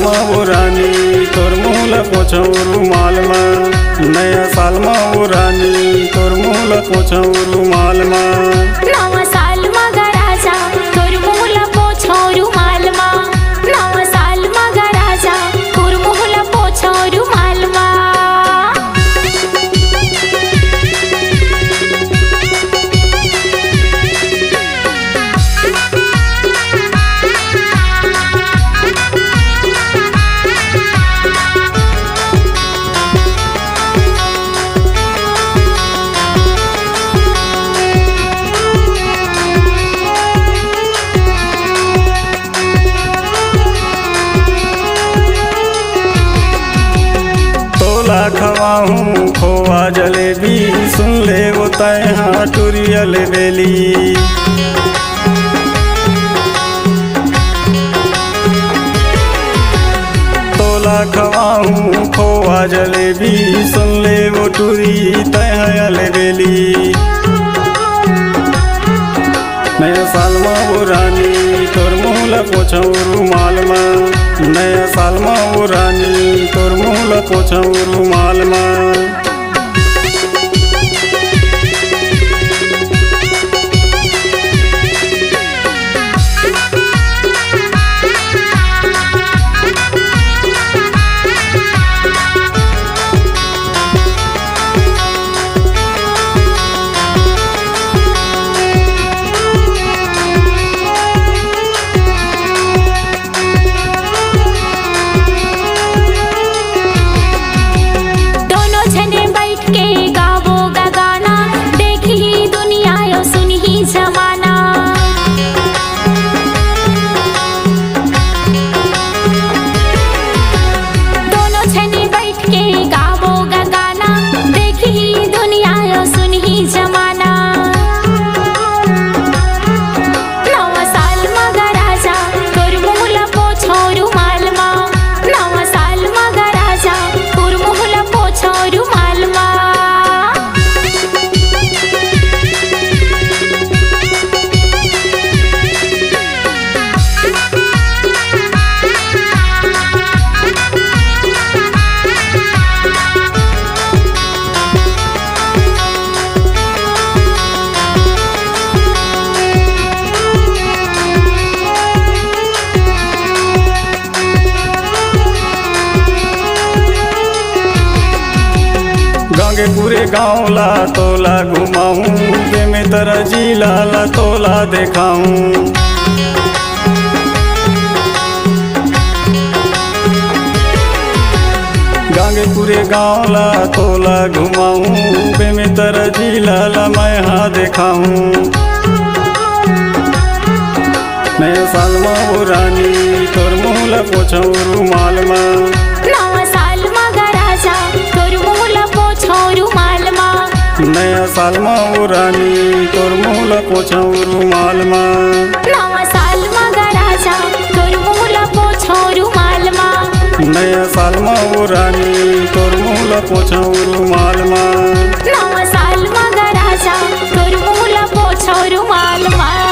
में वो रानी तोर मूल पोछौ रुमाल में, नया साल में वो रानी तोर मूल पोछौ रुमाल में। नवा साल में गराजा तोर मूल पोछौ रुमाल में, नवा साल में गराजा तोर मूल पोछौ रुमाल में। तोला खवाहूँ खोआ जलेबी, सुन ले वो तैहा टुरियल बेली। तोला खवाहूँ खोआ जलेबी, सुन ले वो टुरी तैहल बेली। नया साल में वो रानी तोर मूल पोछौ रुमाल में, नया साल में वो रानी तोर मूल पोछौ रुमाल में। गाँव पूरे गाँव ला तोला घुमाऊँ, में तरह जिला ला तोला देखाऊँ। गाँव पूरे गाँव ला तोला घुमाऊँ, में तरह जिला ला मैं हाँ देखाऊँ। नया साल में वो रानी तोर मूल पोछौ रुमाल में, नवा साल में गराजा तोर मूल पोछौ रुमाल में। नया साल में वो रानी तोर मूल पोछौ रुमाल में, नवा साल में गराजा तोर मूल पोछौ रुमाल में। नया साल में वो रानी तोर मूल पोछौ रुमाल में। नवा साल में गराजा तोर मूल पोछौ रुमाल में।